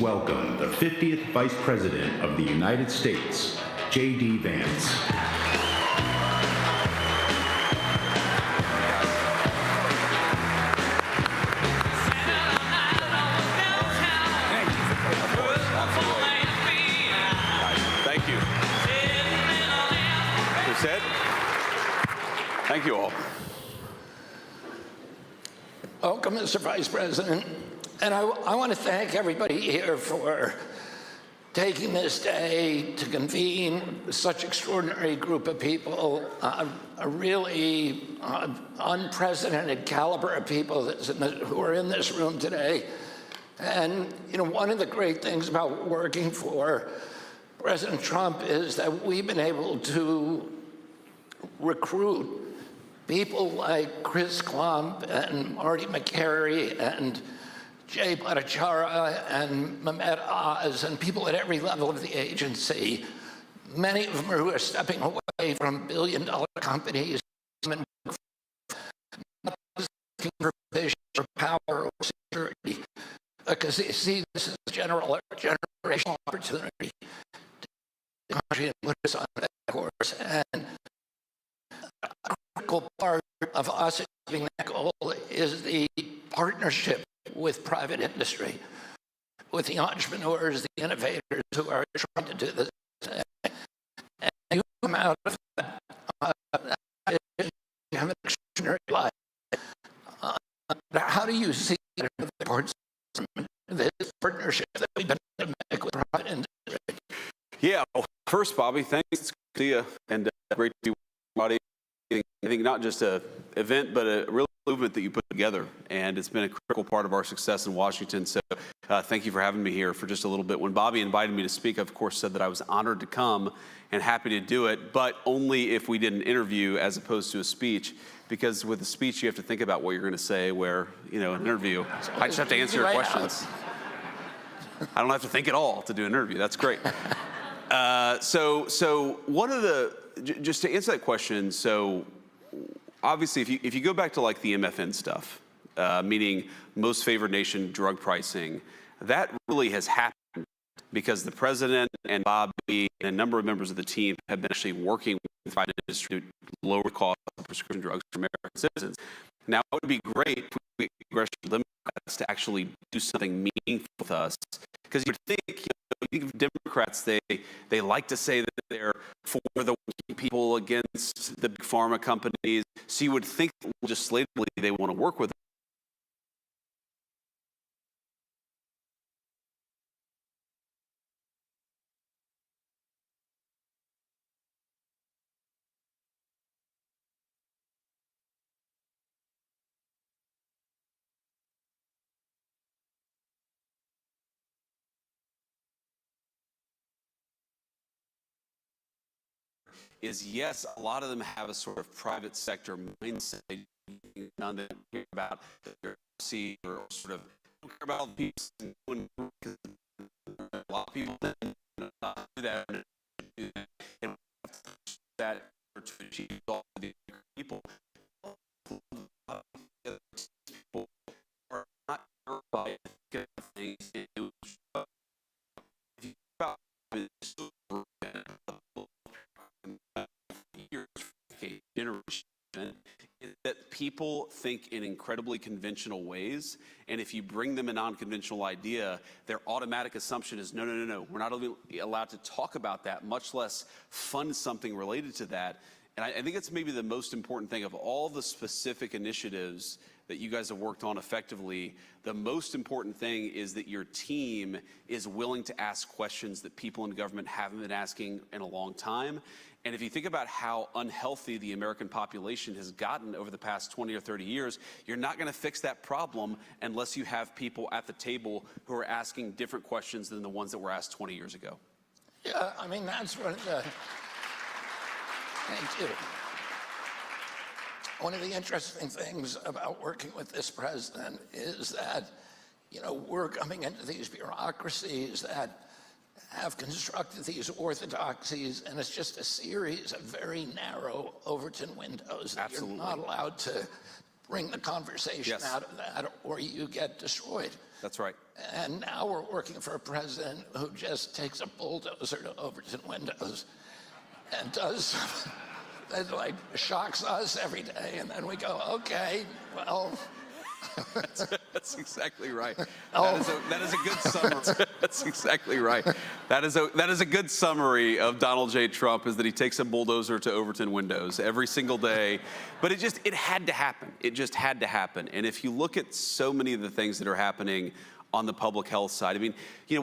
welcome the 50th Vice President of the United States, J.D. Vance. Thank you. Said. Thank you all. Welcome, Mr. Vice President. And I want to thank everybody here for taking this day to convene such extraordinary group of people, a really unprecedented caliber of people who are in this room today. And, you know, one of the great things about working for President Trump is that we've been able to recruit people like Chris Klump and Marty McCary and Jay Bhattacharya and Mehmet Oz and people at every level of the agency, many of them who are stepping away from billion-dollar companies and not looking for vision or power or security, because they see this as a generational opportunity to country and put us on that course. And a critical part of us achieving that goal is the partnership with private industry, with the entrepreneurs, the innovators who are trying to do this. And you come out of that, you have an extraordinary life. How do you see the parts of this partnership that we've been able to make with private industry? Yeah, well, first, Bobby, thanks. It's good to see you, and great to be with everybody. I think not just an event, but a real movement that you put together, and it's been a critical part of our success in Washington. So thank you for having me here for just a little bit. When Bobby invited me to speak, I, of course, said that I was honored to come and happy to do it, but only if we did an interview as opposed to a speech, because with a speech, you have to think about what you're going to say, where, you know, an interview, I just have to answer your questions. I don't have to think at all to do an interview. That's great. So one of the, just to answer that question, so obviously if you go back to like the MFN stuff, meaning most favored nation drug pricing, that really has happened because the president and Bobby and a number of members of the team have been actually working with the private industry to lower the cost of prescription drugs for American citizens. Now, it would be great if we get congressional Democrats to actually do something meaningful with us, because you would think, you know, Democrats, they like to say that they're for the working people against the big pharma companies. So you would think legislatively they want to work with us. Is yes, a lot of them have a sort of private sector mindset. None that care about their see or sort of don't care about the people. A lot of people not do that. And that to achieve all the people are not by things. Generation is that people think in incredibly conventional ways, and if you bring them a non-conventional idea, their automatic assumption is no, we're not allowed to talk about that, much less fund something related to that. And I think it's maybe the most important thing of all the specific initiatives that you guys have worked on effectively. The most important thing is that your team is willing to ask questions that people in government haven't been asking in a long time. And if you think about how unhealthy the American population has gotten over the past 20 or 30 years, you're not going to fix that problem unless you have people at the table who are asking different questions than the ones that were asked 20 years ago. Yeah, I mean, that's one of the, thank you. One of the interesting things about working with this president is that, you know, we're coming into these bureaucracies that have constructed these orthodoxies, and it's just a series of very narrow Overton windows that Absolutely. you're not allowed to bring the conversation Yes. out of that, or you get destroyed. That's right. And now we're working for a president who just takes a bulldozer to Overton windows and does, that like shocks us every day. And then we go, okay, well. That's exactly right. That is a good summary. That's exactly right. That is a good summary of Donald J. Trump, is that he takes a bulldozer to Overton windows every single day. But it had to happen. It just had to happen. And if you look at so many of the things that are happening on the public health side, I mean,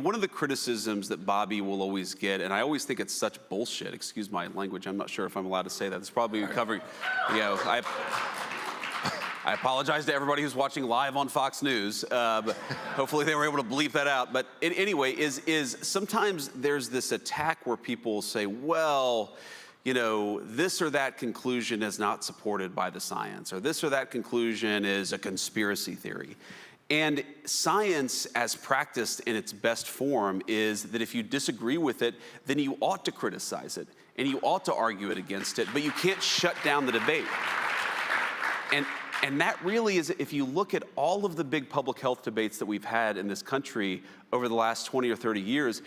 one of the criticisms that Bobby will always get, and I always think it's such bullshit, excuse my language, I'm not sure if I'm allowed to say that. It's probably covering, I apologize to everybody who's watching live on Fox News. But hopefully they were able to bleep that out. But anyway, is sometimes there's this attack where people say, well, this or that conclusion is not supported by the science, or this or that conclusion is a conspiracy theory. And science, as practiced in its best form, is that if you disagree with it, then you ought to criticize it, and you ought to argue it against it, but you can't shut down the debate. And that really is, if you look at all of the big public health debates that we've had in this country over the last 20 or 30 years,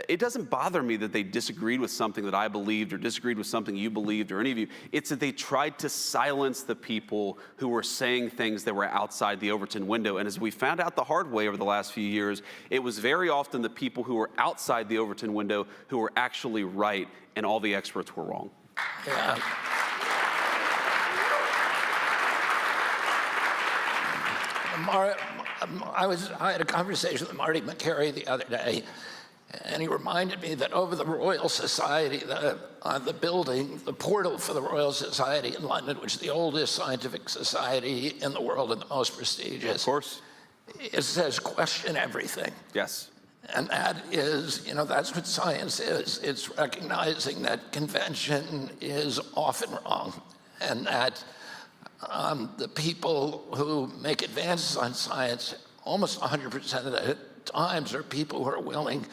it doesn't bother me that they disagreed with something that I believed or disagreed with something you believed or any of you. It's that they tried to silence the people who were saying things that were outside the Overton window. And as we found out the hard way over the last few years, it was very often the people who were outside the Overton window who were actually right, and all the experts were wrong. Yeah. I had a conversation with Marty McCary the other day, and he reminded me that over the Royal Society, the building, the portal for the Royal Society in London, which is the oldest scientific society in the world and the most prestigious. Of course. It says, question everything. Yes. And that is, that's what science is. It's recognizing that convention is often wrong, and that the people who make advances on science, almost 100% of the times, are people who are willing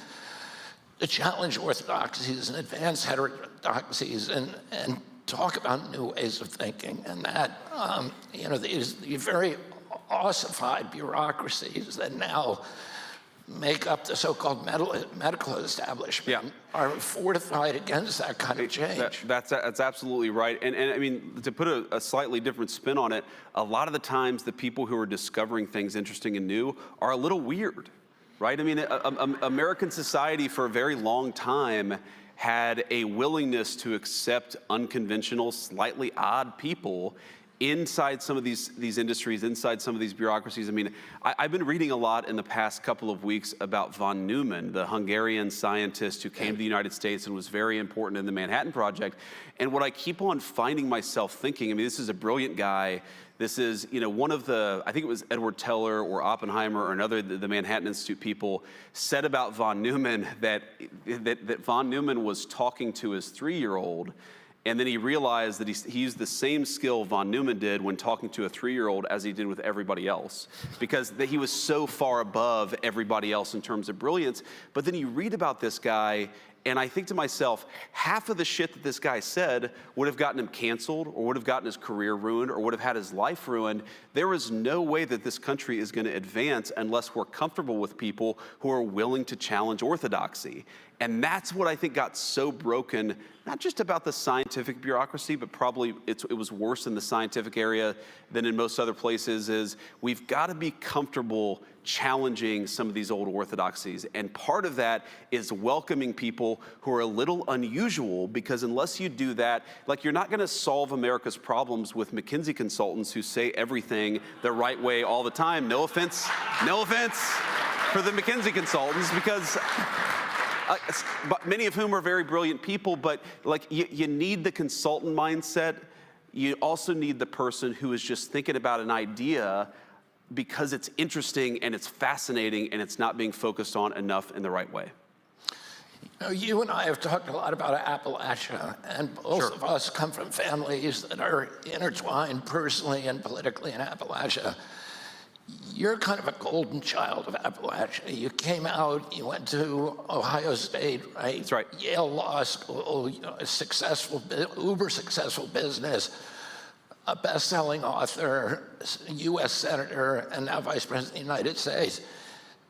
to challenge orthodoxies and advance heterodoxies and talk about new ways of thinking. And that, these very ossified bureaucracies that now make up the so-called medical establishment are fortified against that kind of change. That's absolutely right. And I mean, to put a slightly different spin on it, a lot of the times the people who are discovering things interesting and new are a little weird, right? I mean, American society for a very long time had a willingness to accept unconventional, slightly odd people inside some of these industries, inside some of these bureaucracies. I mean, I've been reading a lot in the past couple of weeks about von Neumann, the Hungarian scientist who came to the United States and was very important in the Manhattan Project. And what I keep on finding myself thinking, I mean, this is a brilliant guy. This is, one of the, I think it was Edward Teller or Oppenheimer or another, the Manhattan Institute people said about von Neumann that von Neumann was talking to his 3-year-old, and then he realized that he used the same skill von Neumann did when talking to a 3-year-old as he did with everybody else, because he was so far above everybody else in terms of brilliance. But then you read about this guy, and I think to myself, half of the shit that this guy said would have gotten him canceled, or would have gotten his career ruined, or would have had his life ruined. There is no way that this country is going to advance unless we're comfortable with people who are willing to challenge orthodoxy. And that's what I think got so broken, not just about the scientific bureaucracy, but probably it was worse in the scientific area than in most other places, is we've got to be comfortable challenging some of these old orthodoxies. And part of that is welcoming people who are a little unusual, because unless you do that, like, you're not going to solve America's problems with McKinsey consultants who say everything the right way all the time. No offense for the McKinsey consultants, because but many of whom are very brilliant people, but like you need the consultant mindset. You also need the person who is just thinking about an idea because it's interesting and it's fascinating and it's not being focused on enough in the right way. You and I have talked a lot about Appalachia, and both of us come from families that are intertwined personally and politically in Appalachia. You're kind of a golden child of Appalachia. You came out, you went to Ohio State, right? That's right. Yale Law School, a successful, uber successful business. a best-selling author, U.S. Senator, and now Vice President of the United States.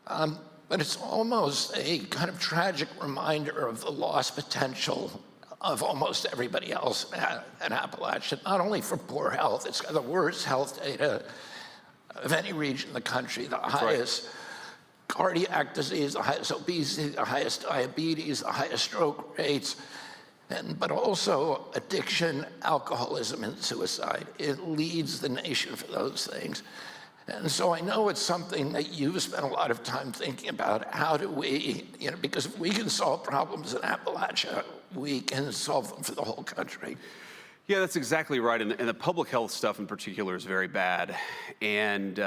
But it's almost a kind of tragic reminder of the lost potential of almost everybody else in Appalachia, not only for poor health, it's got the worst health data of any region in the country, the highest cardiac disease, the highest obesity, the highest diabetes, the highest stroke rates, but also addiction, alcoholism, and suicide. It leads the nation for those things. And so I know it's something that you've spent a lot of time thinking about. How do we, because if we can solve problems in Appalachia, we can solve them for the whole country. Yeah, that's exactly right. And the public health stuff in particular is very bad. And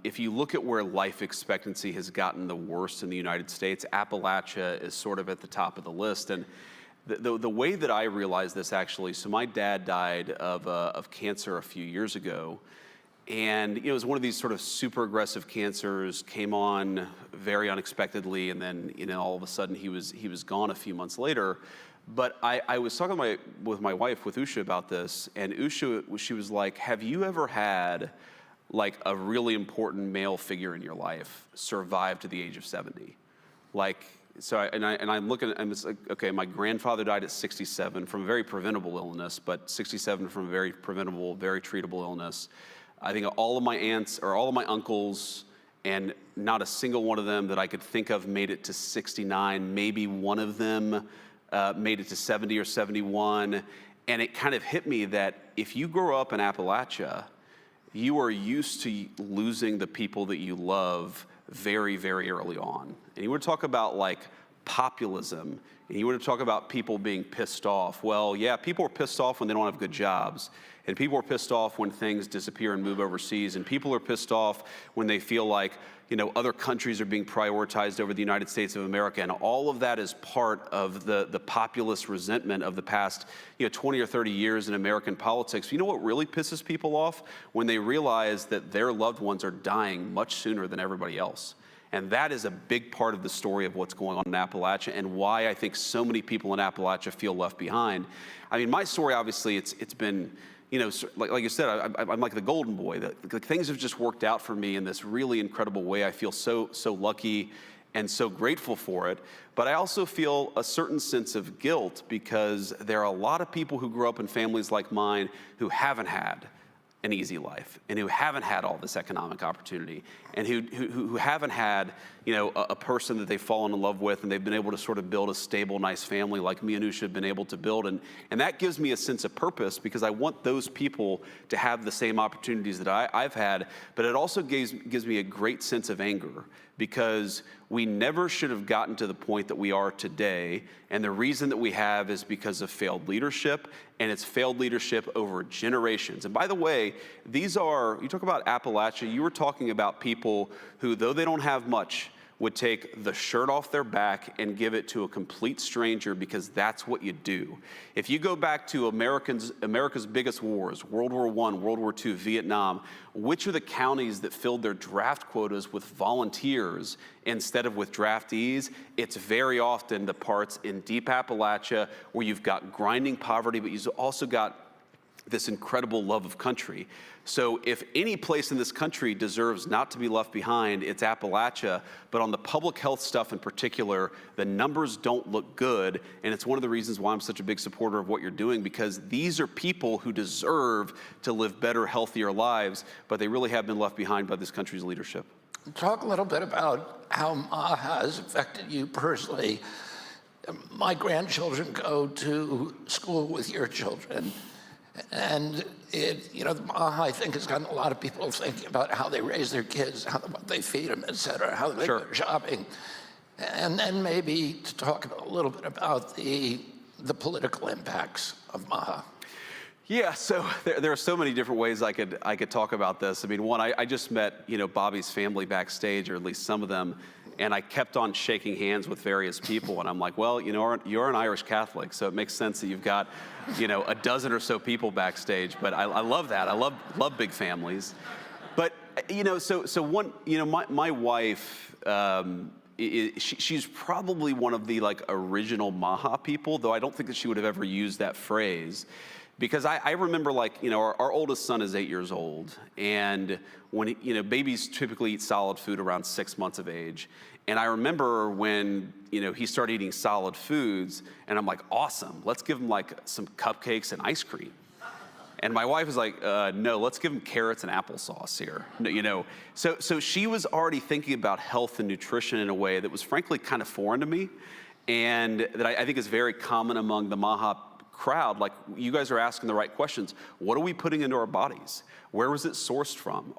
if you look at where life expectancy has gotten the worst in the United States, Appalachia is sort of at the top of the list. And the way that I realized this actually, so my dad died of cancer a few years ago. And it was one of these sort of super aggressive cancers, came on very unexpectedly, and then all of a sudden he was gone a few months later. But I was talking with my wife, with Usha, about this, and Usha, she was like, have you ever had like a really important male figure in your life survive to the age of 70? I'm looking, and it's like, okay, my grandfather died at 67 from a very preventable illness, but 67 from a very preventable, very treatable illness. I think all of my aunts or all of my uncles, and not a single one of them that I could think of made it to 69. Maybe one of them made it to 70 or 71. And it kind of hit me that if you grow up in Appalachia, you are used to losing the people that you love very, very early on. And you want to talk about like populism, and you want to talk about people being pissed off. Well, yeah, people are pissed off when they don't have good jobs. And people are pissed off when things disappear and move overseas. And people are pissed off when they feel like, other countries are being prioritized over the United States of America. And all of that is part of the populist resentment of the past 20 or 30 years in American politics. You know what really pisses people off? When they realize that their loved ones are dying much sooner than everybody else. And that is a big part of the story of what's going on in Appalachia and why I think so many people in Appalachia feel left behind. I mean, my story, obviously, it's been, like you said, I'm like the golden boy. Things have just worked out for me in this really incredible way. I feel so lucky and so grateful for it. But I also feel a certain sense of guilt because there are a lot of people who grew up in families like mine who haven't had an easy life and who haven't had all this economic opportunity and who haven't had, a person that they've fallen in love with and they've been able to sort of build a stable, nice family like me and Usha have been able to build. And that gives me a sense of purpose because I want those people to have the same opportunities that I've had. But it also gives me a great sense of anger because we never should have gotten to the point that we are today. And the reason that we have is because of failed leadership, and it's failed leadership over generations. And by the way, you talk about Appalachia, you were talking about people who, though they don't have much, would take the shirt off their back and give it to a complete stranger because that's what you do. If you go back to America's biggest wars, World War I, World War II, Vietnam, which are the counties that filled their draft quotas with volunteers instead of with draftees? It's very often the parts in deep Appalachia where you've got grinding poverty, but you've also got this incredible love of country. So if any place in this country deserves not to be left behind, it's Appalachia. But on the public health stuff in particular, the numbers don't look good. And it's one of the reasons why I'm such a big supporter of what you're doing, because these are people who deserve to live better, healthier lives, but they really have been left behind by this country's leadership. Talk a little bit about how MAHA has affected you personally. My grandchildren go to school with your children. And MAHA, I think, has gotten a lot of people thinking about how they raise their kids, what they feed them, et cetera, how they go shopping. And then maybe to talk a little bit about the political impacts of MAHA. Yeah, so there are so many different ways I could talk about this. I mean, one, I just met Bobby's family backstage, or at least some of them, and I kept on shaking hands with various people, and I'm like, well, you're an Irish Catholic, so it makes sense that you've got a dozen or so people backstage. But I love that. I love big families. But so one, my wife, she's probably one of the original MAHA people, though I don't think that she would have ever used that phrase. Because I remember, like, our oldest son is 8 years old, and when babies typically eat solid food around 6 months of age. And I remember when he started eating solid foods, and I'm like, awesome, let's give him like some cupcakes and ice cream. And my wife was like, no, let's give him carrots and applesauce here. So she was already thinking about health and nutrition in a way that was frankly kind of foreign to me, and that I think is very common among the Maha crowd. Like, you guys are asking the right questions. What are we putting into our bodies? Where was it sourced from?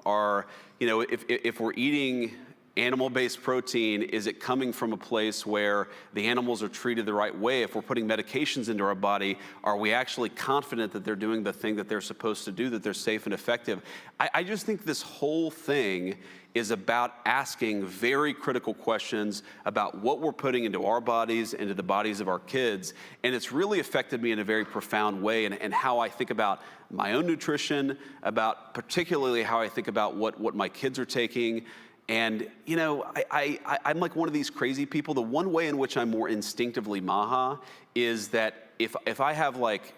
If we're eating animal-based protein, is it coming from a place where the animals are treated the right way? If we're putting medications into our body, are we actually confident that they're doing the thing that they're supposed to do, that they're safe and effective? I just think this whole thing is about asking very critical questions about what we're putting into our bodies, into the bodies of our kids. And it's really affected me in a very profound way, and how I think about my own nutrition, about particularly how I think about what my kids are taking. And, I'm like one of these crazy people. The one way in which I'm more instinctively Maha is that if I have, like,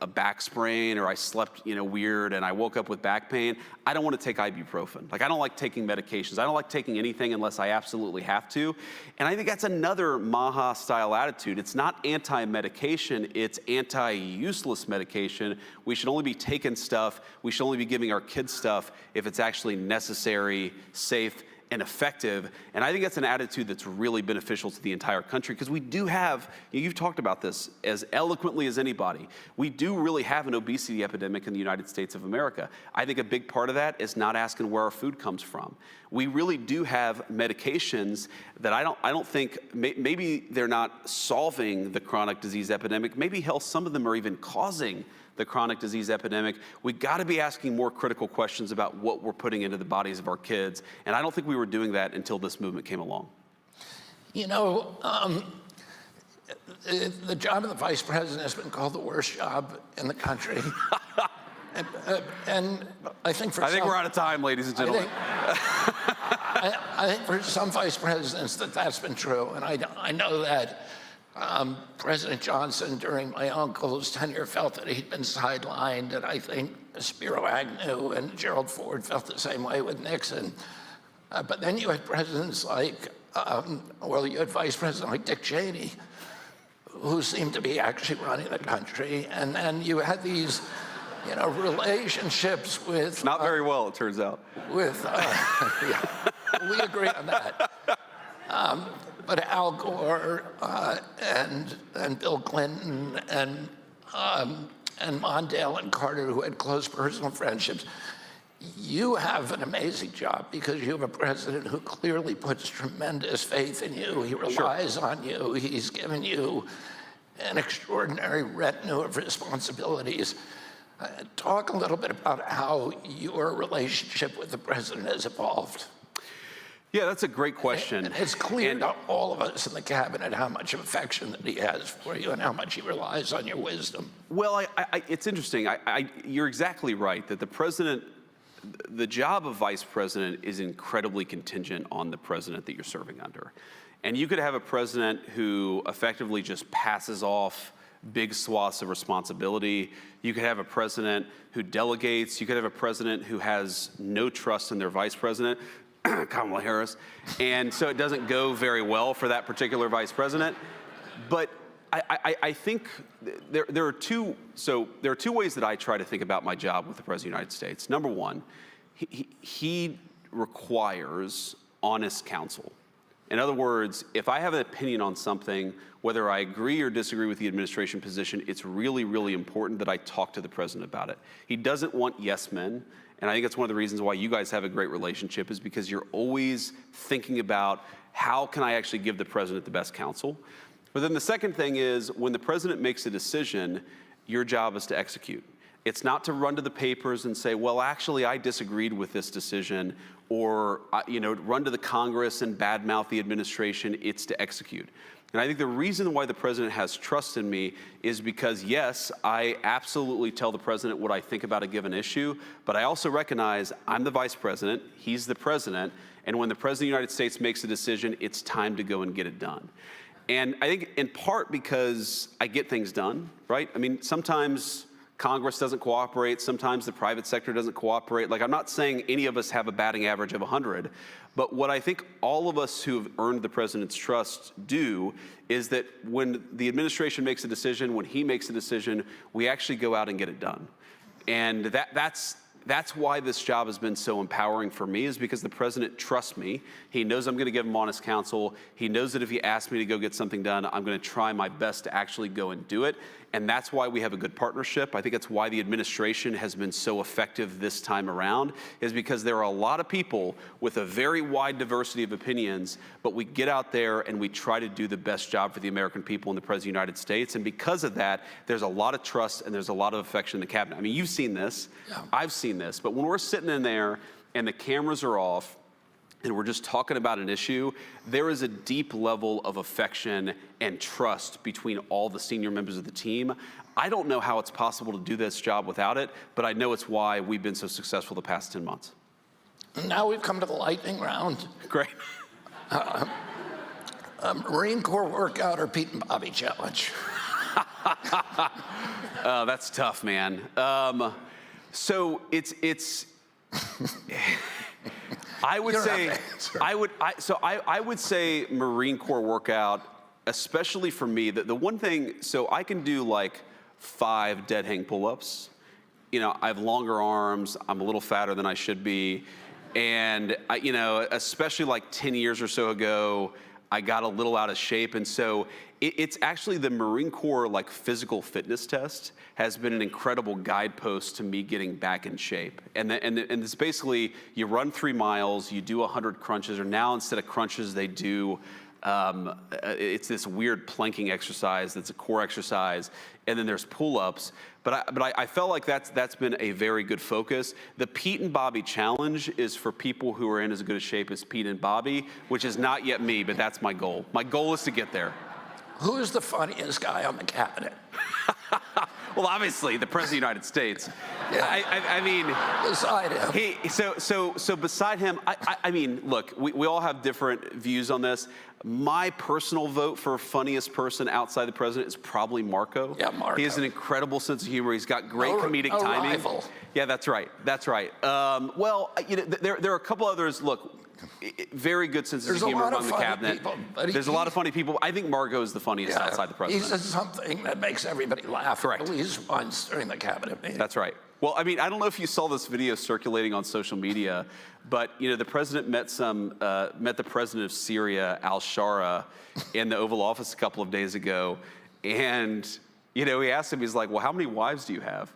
a back sprain, or I slept, weird, and I woke up with back pain, I don't want to take ibuprofen. Like, I don't like taking medications. I don't like taking anything unless I absolutely have to. And I think that's another Maha style attitude. It's not anti-medication, it's anti-useless medication. We should only be taking stuff, we should only be giving our kids stuff if it's actually necessary, safe, and effective. And I think that's an attitude that's really beneficial to the entire country, because we do have, you've talked about this as eloquently as anybody, we do really have an obesity epidemic in the United States of America. I think a big part of that is not asking where our food comes from. We really do have medications that I don't think, maybe they're not solving the chronic disease epidemic, maybe some of them are even causing the chronic disease epidemic. We got to be asking more critical questions about what we're putting into the bodies of our kids. And I don't think we were doing that until this movement came along. The job of the vice president has been called the worst job in the country. and I think we're out of time, ladies and gentlemen. I think for some vice presidents that's been true. And I know that President Johnson, during my uncle's tenure, felt that he'd been sidelined, and I think Spiro Agnew and Gerald Ford felt the same way with Nixon. But then you had presidents like, you had Vice President like Dick Cheney, who seemed to be actually running the country, and then you had these, relationships with... Not very well, it turns out. Yeah, we agree on that. But Al Gore and Bill Clinton and Mondale and Carter, who had close personal friendships, you have an amazing job because you have a president who clearly puts tremendous faith in you. He relies on you. He's given you an extraordinary retinue of responsibilities. Talk a little bit about how your relationship with the president has evolved. Yeah, that's a great question. And it's clear to all of us in the cabinet how much affection that he has for you and how much he relies on your wisdom. Well, it's interesting. You're exactly right that the job of vice president is incredibly contingent on the president that you're serving under. And you could have a president who effectively just passes off big swaths of responsibility. You could have a president who delegates. You could have a president who has no trust in their vice president, Kamala Harris, and so it doesn't go very well for that particular vice president. But I think there are two ways that I try to think about my job with the President of the United States. Number one, he requires honest counsel. In other words, if I have an opinion on something, whether I agree or disagree with the administration position, it's really, really important that I talk to the president about it. He doesn't want yes men. And I think that's one of the reasons why you guys have a great relationship, is because you're always thinking about how can I actually give the president the best counsel. But then the second thing is, when the president makes a decision, your job is to execute. It's not to run to the papers and say, well, actually, I disagreed with this decision, or run to the Congress and badmouth the administration. It's to execute. And I think the reason why the president has trust in me is because, yes, I absolutely tell the president what I think about a given issue, but I also recognize I'm the vice president, he's the president, and when the president of the United States makes a decision, it's time to go and get it done. And I think in part because I get things done, right? I mean, sometimes Congress doesn't cooperate. Sometimes the private sector doesn't cooperate. Like, I'm not saying any of us have a batting average of 100, but what I think all of us who have earned the president's trust do is that when the administration makes a decision, when he makes a decision, we actually go out and get it done. And that's why this job has been so empowering for me, is because the president trusts me. He knows I'm going to give him honest counsel. He knows that if he asks me to go get something done, I'm going to try my best to actually go and do it. And that's why we have a good partnership. I think that's why the administration has been so effective this time around, is because there are a lot of people with a very wide diversity of opinions, but we get out there and we try to do the best job for the American people and the President of the United States. And because of that, there's a lot of trust and there's a lot of affection in the cabinet. I mean, you've seen this, yeah. I've seen this, but when we're sitting in there and the cameras are off, and we're just talking about an issue, there is a deep level of affection and trust between all the senior members of the team. I don't know how it's possible to do this job without it, but I know it's why we've been so successful the past 10 months. Now we've come to the lightning round. Great. Marine Corps workout or Pete and Bobby challenge? That's tough, man. So it's I would say Marine Corps workout, especially for me. The one thing, so I can do like 5 dead hang pull-ups. You know, I have longer arms. I'm a little fatter than I should be, and you know, especially like 10 years or so ago, I got a little out of shape, and so it's actually the Marine Corps like physical fitness test has been an incredible guidepost to me getting back in shape. And it's basically you run 3 miles, you do 100 crunches, or now instead of crunches they do it's this weird planking exercise that's a core exercise, and then there's pull-ups. But I felt like that's been a very good focus. The Pete and Bobby challenge is for people who are in as good a shape as Pete and Bobby, which is not yet me, but that's my goal. My goal is to get there. Who is the funniest guy on the cabinet? Well, obviously, the President of the United States. Yeah. I mean, beside him. So beside him, I mean, look, we all have different views on this. My personal vote for funniest person outside the president is probably Marco. Yeah, Marco. He has an incredible sense of humor. He's got great comedic timing. Rival. Yeah, that's right. That's right. Well, you know, there are a couple others. Look, very good sense of humor among the cabinet. There's a lot of funny people. I think Marco is the funniest outside the president. He says something that makes everybody laugh. Correct. At least once during the cabinet meeting. That's right. Well, I mean, I don't know if you saw this video circulating on social media, but you know, the president met the president of Syria, al-Shara, in the Oval Office a couple of days ago, and you know, he asked him, he's like, "Well, how many wives do you have?"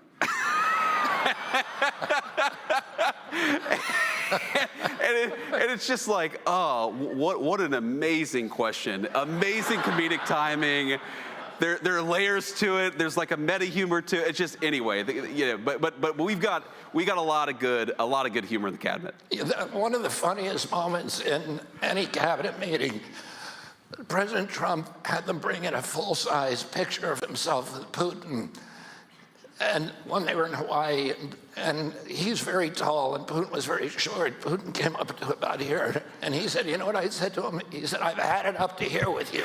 And it's just like, oh, what an amazing question. Amazing comedic timing. There are layers to it. There's like a meta humor to it. It's just, anyway, you know, but we got a lot of good humor in the cabinet. One of the funniest moments in any cabinet meeting, President Trump had them bring in a full-size picture of himself with Putin. And when they were in Hawaii, and he's very tall, and Putin was very short. Putin came up to about here, and he said, "You know what I said to him?" He said, "I've had it up to here with you."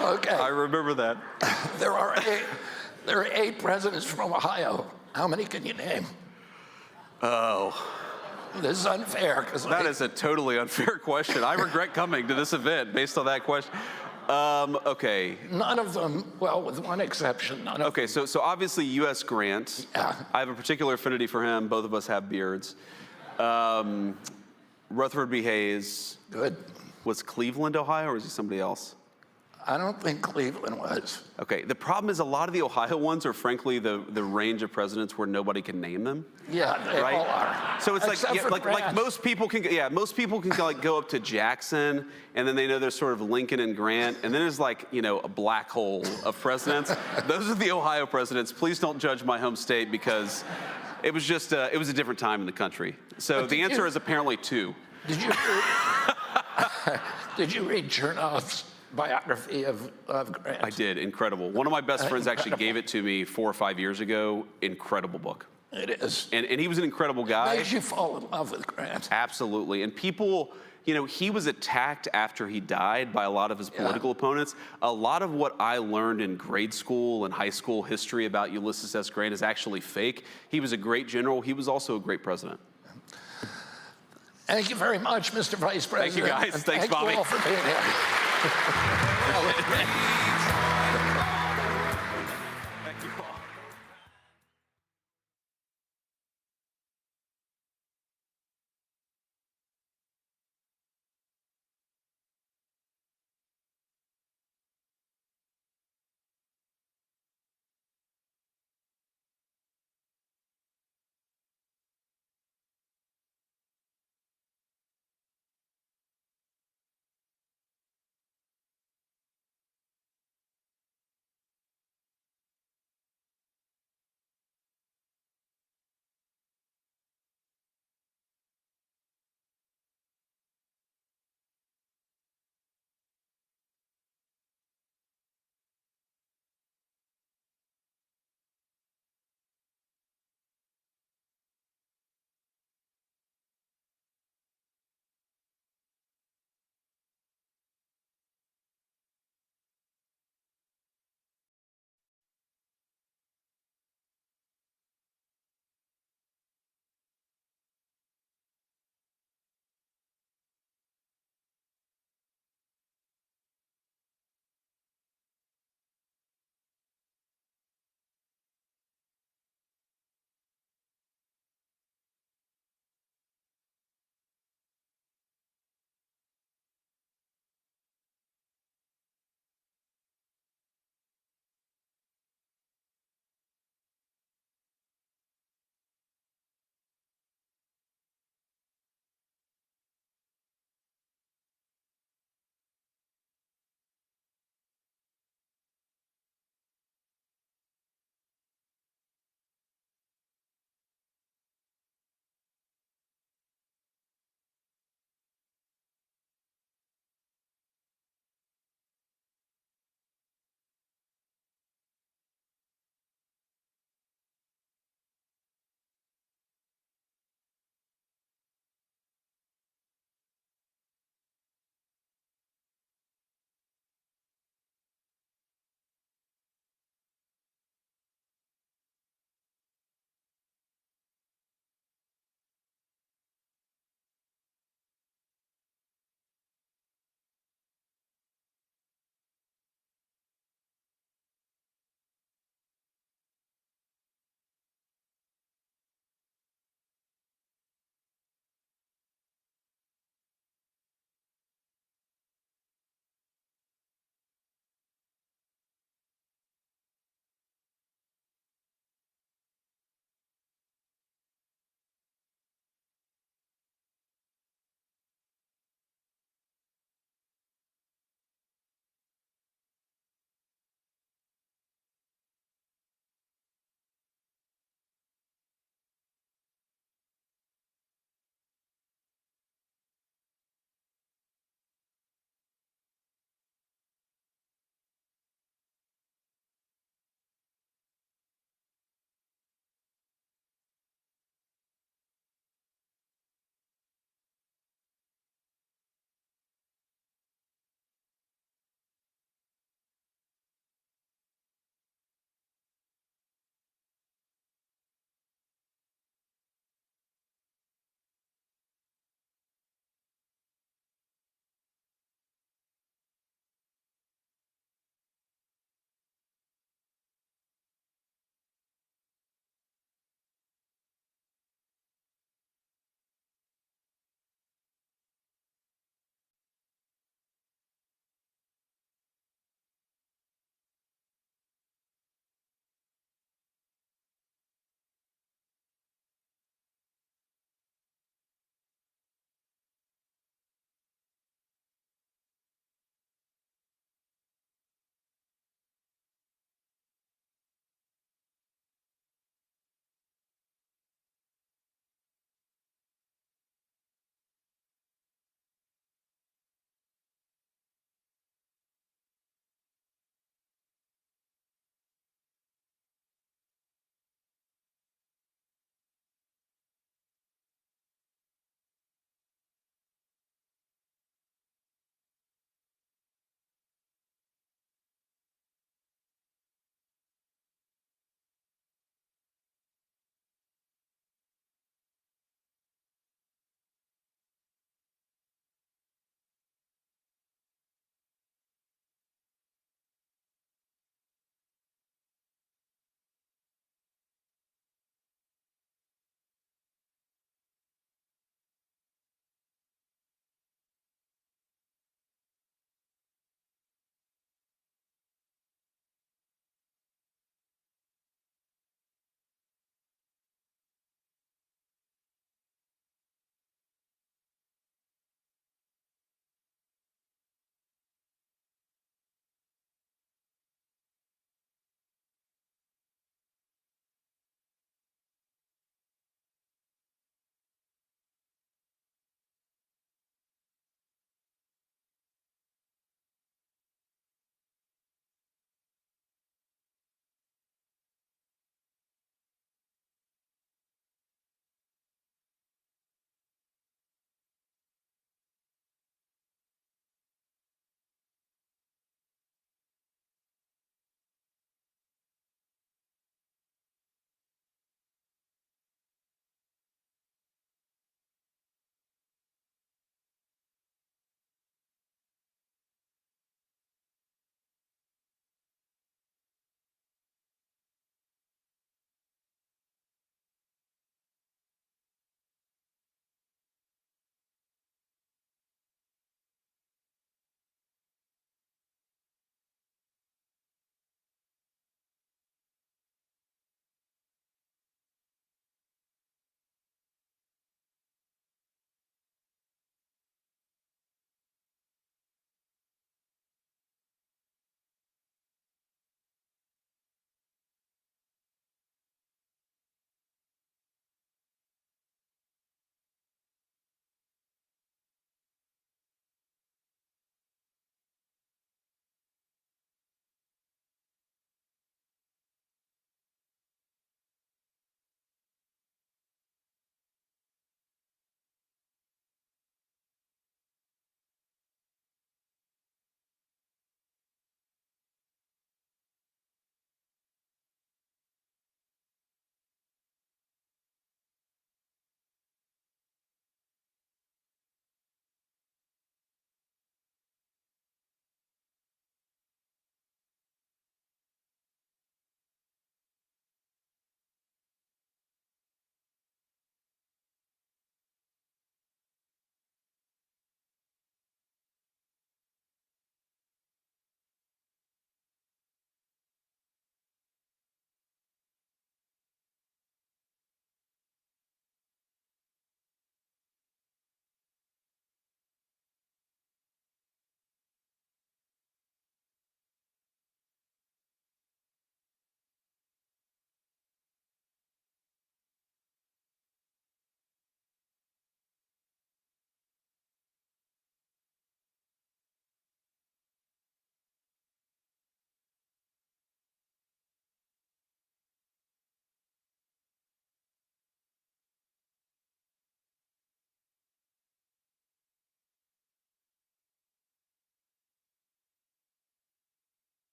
Okay. I remember that. There are 8 presidents from Ohio. How many can you name? Oh. This is unfair. That is a totally unfair question. I regret coming to this event based on that question. Okay. None of them, well, with one exception, none of them. Okay, so obviously U.S. Grant. Yeah. I have a particular affinity for him. Both of us have beards. Rutherford B. Hayes. Good. Was Cleveland, Ohio, or was he somebody else? I don't think Cleveland was. Okay, the problem is a lot of the Ohio ones are frankly the range of presidents where nobody can name them. Yeah, they right? all are. So it's except like most people can like go up to Jackson, and then they know there's sort of Lincoln and Grant, and then there's like, you know, a black hole of presidents. Those are the Ohio presidents. Please don't judge my home state, because it was just it was a different time in the country. So the answer is apparently 2. Did you read Chernoff's biography of Grant? I did. Incredible. One of my best friends actually gave it to me 4 or 5 years ago. Incredible book. It is. And he was an incredible guy. Makes you fall in love with Grant. Absolutely. And people, he was attacked after he died by a lot of his political opponents. A lot of what I learned in grade school and high school history about Ulysses S. Grant is actually fake. He was a great general. He was also a great president. Thank you very much, Mr. Vice President. Thank you, guys. And Thanks, Bobby. Thank you all for being here.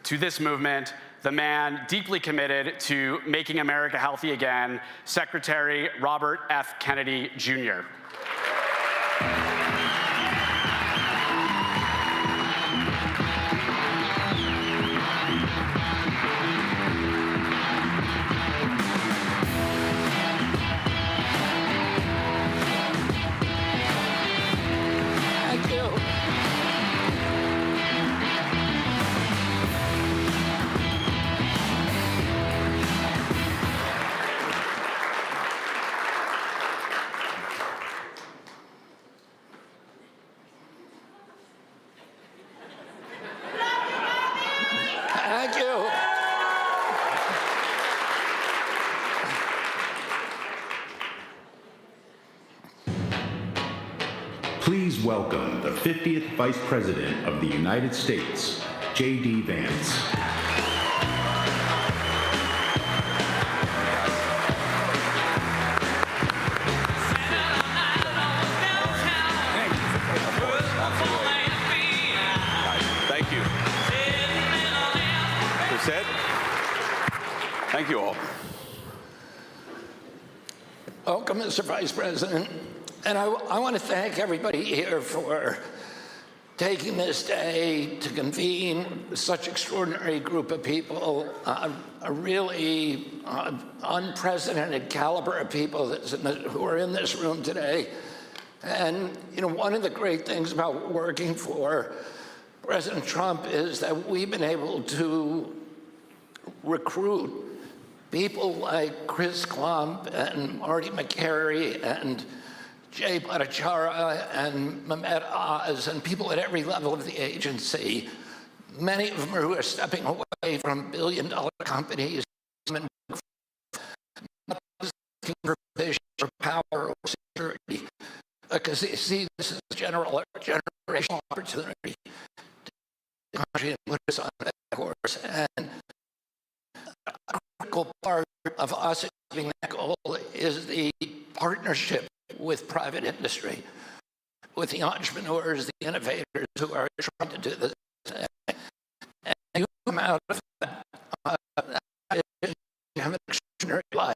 to this movement, the man deeply committed to making America healthy again, Secretary Robert F. Kennedy, Jr. Thank you. Thank you. Please welcome the 50th Vice President of the United States, J.D. Vance. Thank you. You're set? Thank you all. Welcome, Mr. Vice President. And I want to thank everybody here for taking this day to convene such extraordinary group of people, a really unprecedented caliber of people who are in this room today. And, you know, one of the great things about working for President Trump is that we've been able to recruit people like Chris Klump and Marty McCary and Jay Bhattacharya and Mehmet Oz and people at every level of the agency, many of them who are stepping away from billion-dollar companies and not looking for vision or power or security, because they see this as a generational opportunity to country and put us on that course. And a critical part of us achieving that goal is the partnership with private industry, with the entrepreneurs, the innovators who are trying to do this. And you come out of that, you have an extraordinary life.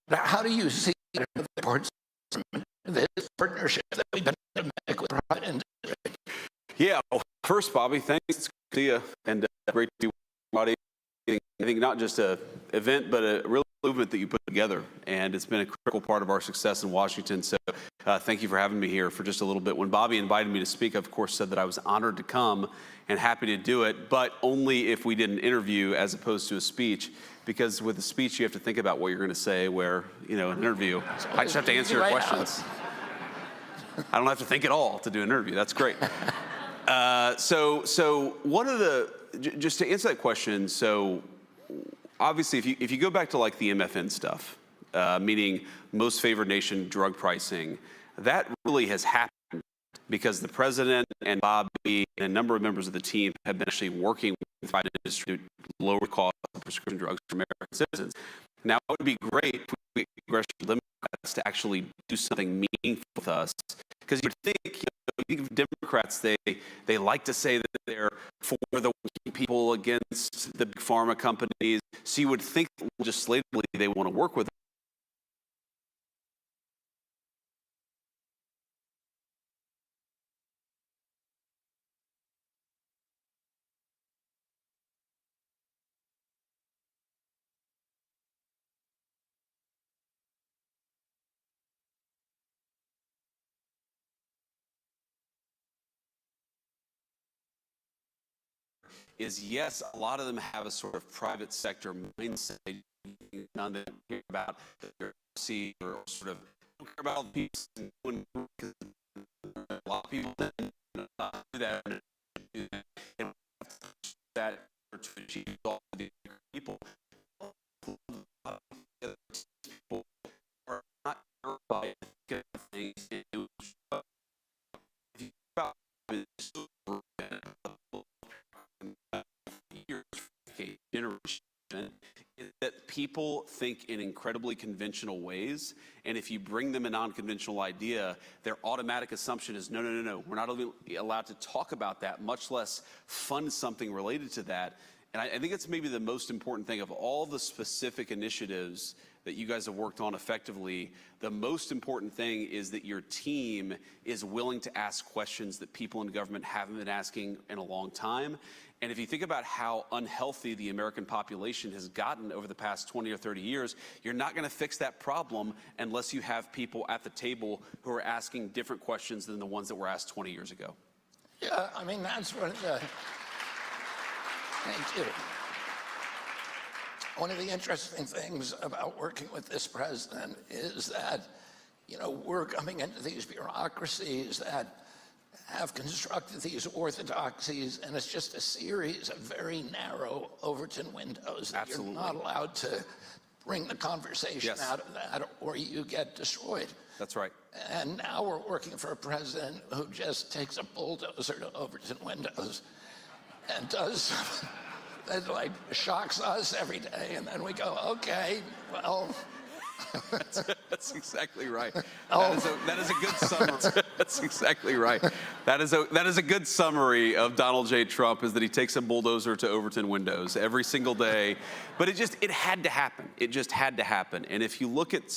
How do you see it in the parts of this partnership that we've been able to make with private industry? Yeah, well, first, Bobby, thanks. It's good to see you, and great to be with everybody. I think not just an event, but a real movement that you put together, and it's been a critical part of our success in Washington. So thank you for having me here for just a little bit. When Bobby invited me to speak, I, of course, said that I was honored to come and happy to do it, but only if we did an interview as opposed to a speech, because with a speech, you have to think about what you're going to say, where, you know, an interview, I just have to answer your questions. I don't have to think at all to do an interview. That's great. So one of the, just to answer that question, so obviously if you go back to like the MFN stuff, meaning most favored nation drug pricing, that really has happened because the president and Bobby and a number of members of the team have been actually working with the private industry to lower the cost of prescription drugs for American citizens. Now, it would be great if we congressional Democrats to actually do something meaningful with us, because you'd think, you know, Democrats, they like to say that they're for the working people against the big pharma companies. So you would think legislatively they want to work with us. Is yes, a lot of them have a sort of private sector mindset. None that care about their see or sort of don't care about all the people. Because a lot of people do that. And that to achieve all the people are not by things. If you about generation that people think in incredibly conventional ways, and if you bring them a non-conventional idea, their automatic assumption is, no, no, no, no, we're not allowed to talk about that, much less fund something related to that. And I think it's maybe the most important thing of all the specific initiatives that you guys have worked on effectively. The most important thing is that your team is willing to ask questions that people in government haven't been asking in a long time. And if you think about how unhealthy the American population has gotten over the past 20 or 30 years, you're not going to fix that problem unless you have people at the table who are asking different questions than the ones that were asked 20 years ago. Yeah, I mean, that's one of the, thank you. One of the interesting things about working with this president is that, you know, we're coming into these bureaucracies that have constructed these orthodoxies, and it's just a series of very narrow Overton windows. Absolutely. You're not allowed to bring the conversation out of that, or you get destroyed. That's right. And now we're working for a president who just takes a bulldozer to Overton windows and does that, like, shocks us every day, and then we go, okay, well. That's exactly right. That is a good summary. That's exactly right. That is a good summary of Donald J. Trump, is that he takes a bulldozer to Overton windows every single day. But it had to happen. It just had to happen. And if you look at